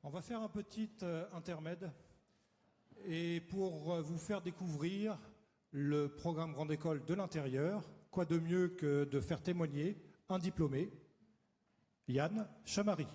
On va faire un petit intermède et pour vous faire découvrir le programme Grande École de l'intérieur, quoi de mieux que de faire témoigner un diplômé, Yann Chamary.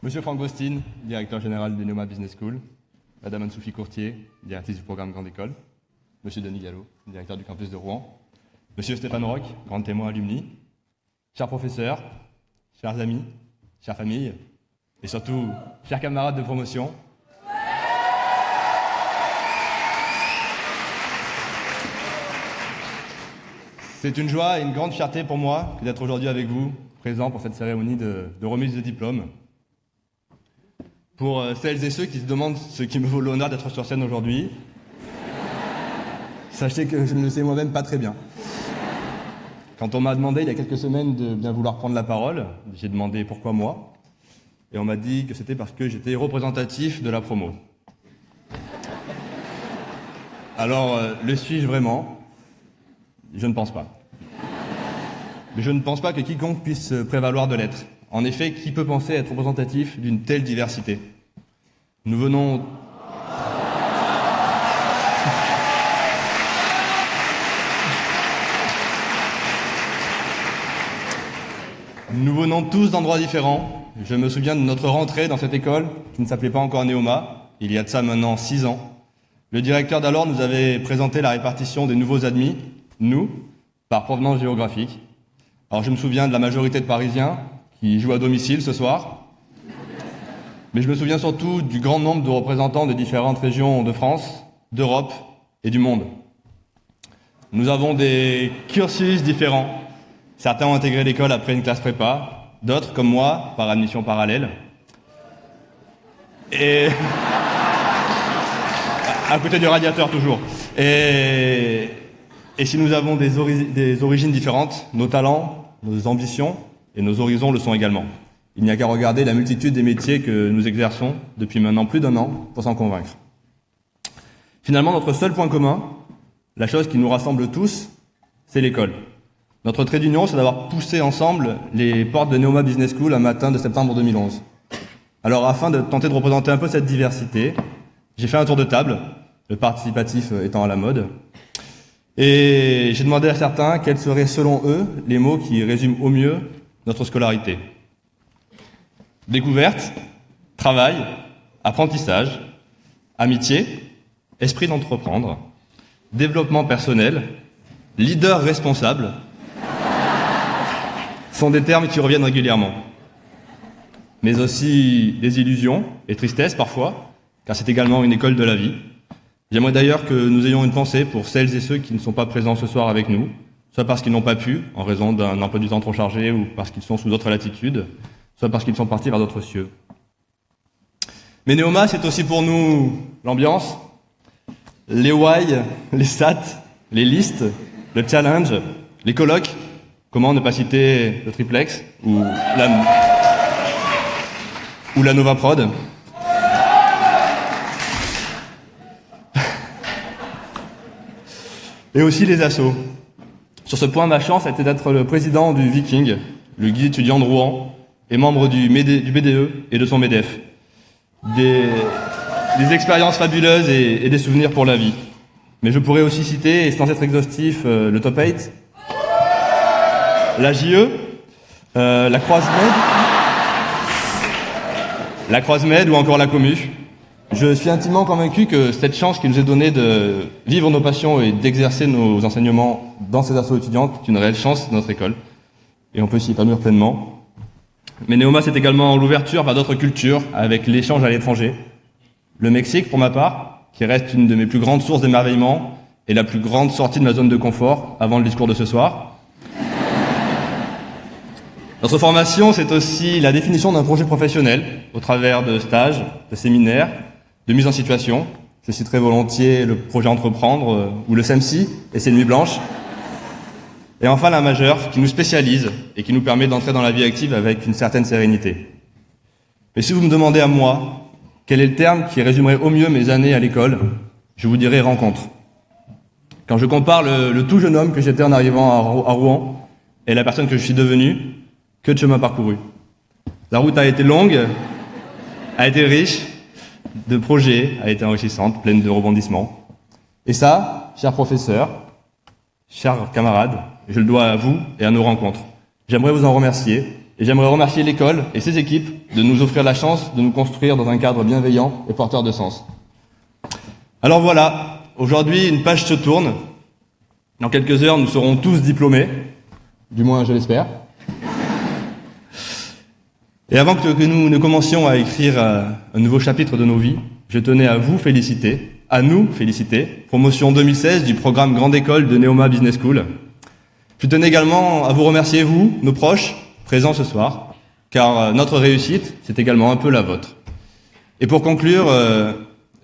Monsieur Franck Bostine, directeur général de Neoma Business School. Madame Anne-Sophie Courtier, directrice du programme Grande École. Monsieur Denis Gallo, directeur du campus de Rouen. Monsieur Stéphane Roch, grand témoin alumni. Chers professeurs, chers amis, chères familles, et surtout, chers camarades de promotion. C'est une joie et une grande fierté pour moi d'être aujourd'hui avec vous, présent pour cette cérémonie de remise de diplôme. Pour celles et ceux qui se demandent ce qui me vaut l'honneur d'être sur scène aujourd'hui, sachez que je ne le sais moi-même pas très bien. Quand on m'a demandé il y a quelques semaines de bien vouloir prendre la parole, j'ai demandé pourquoi moi, et on m'a dit que c'était parce que j'étais représentatif de la promo. Alors, le suis-je vraiment ? Je ne pense pas. Mais je ne pense pas que quiconque puisse se prévaloir de l'être. En effet, qui peut penser être représentatif d'une telle diversité ? Nous venons tous d'endroits différents. Je me souviens de notre rentrée dans cette école, qui ne s'appelait pas encore Neoma, il y a de ça maintenant 6 ans. Le directeur d'alors nous avait présenté la répartition des nouveaux admis, nous, par provenance géographique. Alors je me souviens de la majorité de Parisiens qui jouent à domicile ce soir. Mais je me souviens surtout du grand nombre de représentants des différentes régions de France, d'Europe et du monde. Nous avons des cursus différents. Certains ont intégré l'école après une classe prépa, d'autres, comme moi, par admission parallèle. Et à côté du radiateur toujours. Et si nous avons des origines différentes, nos talents, nos ambitions et nos horizons le sont également. Il n'y a qu'à regarder la multitude des métiers que nous exerçons depuis maintenant plus d'1 an pour s'en convaincre. Finalement, notre seul point commun, la chose qui nous rassemble tous, c'est l'école. Notre trait d'union, c'est d'avoir poussé ensemble les portes de Neoma Business School un matin de septembre 2011. Alors, afin de tenter de représenter un peu cette diversité, j'ai fait un tour de table, le participatif étant à la mode, et j'ai demandé à certains quels seraient, selon eux, les mots qui résument au mieux notre scolarité. Découverte, travail, apprentissage, amitié, esprit d'entreprendre, développement personnel, leader responsable, sont des termes qui reviennent régulièrement. Mais aussi des illusions et tristesses parfois, car c'est également une école de la vie. J'aimerais d'ailleurs que nous ayons une pensée pour celles et ceux qui ne sont pas présents ce soir avec nous, soit parce qu'ils n'ont pas pu, en raison d'un emploi du temps trop chargé ou parce qu'ils sont sous d'autres latitudes, soit parce qu'ils sont partis vers d'autres cieux. Mais Neoma, c'est aussi pour nous l'ambiance, les why, les stats, les listes, le challenge, les colloques, comment ne pas citer le triplex ou la Nova Prod. Et aussi les assos. Sur ce point, ma chance a été d'être le président du Viking, le guide étudiant de Rouen, et membre du BDE et de son MEDEF. Des expériences fabuleuses et des souvenirs pour la vie. Mais je pourrais aussi citer, et sans être exhaustif, le Top 8, la JE, la Croise-Med ou encore la Commu. Je suis intimement convaincu que cette chance qui nous est donnée de vivre nos passions et d'exercer nos enseignements dans ces assos étudiantes est une réelle chance de notre école. Et on peut s'y épanouir pleinement. Mais Neoma, c'est également l'ouverture vers d'autres cultures, avec l'échange à l'étranger. Le Mexique, pour ma part, qui reste une de mes plus grandes sources d'émerveillement et la plus grande sortie de ma zone de confort avant le discours de ce soir. Notre formation, c'est aussi la définition d'un projet professionnel au travers de stages, de séminaires, de mise en situation. Je citerai volontiers le projet Entreprendre ou le SEMSI et ses nuits blanches. Et enfin la majeure, qui nous spécialise et qui nous permet d'entrer dans la vie active avec une certaine sérénité. Mais si vous me demandez à moi, quel est le terme qui résumerait au mieux mes années à l'école, je vous dirais rencontre. Quand je compare le tout jeune homme que j'étais en arrivant à Rouen et la personne que je suis devenu, que de chemin parcouru. La route a été longue, a été riche de projets, a été enrichissante, pleine de rebondissements. Et ça, chers professeurs, chers camarades, je le dois à vous et à nos rencontres. J'aimerais vous en remercier, et j'aimerais remercier l'école et ses équipes de nous offrir la chance de nous construire dans un cadre bienveillant et porteur de sens. Alors voilà, aujourd'hui une page se tourne. Dans quelques heures, nous serons tous diplômés, du moins je l'espère. Et avant que nous ne commencions à écrire un nouveau chapitre de nos vies, je tenais à vous féliciter, à nous féliciter, promotion 2016 du programme Grande École de Neoma Business School. Je tenais également à vous remercier, vous, nos proches, présents ce soir, car notre réussite, c'est également un peu la vôtre. Et pour conclure,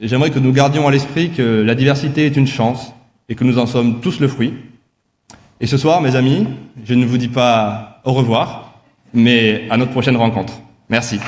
j'aimerais que nous gardions à l'esprit que la diversité est une chance et que nous en sommes tous le fruit. Et ce soir, mes amis, je ne vous dis pas au revoir, mais à notre prochaine rencontre. Merci.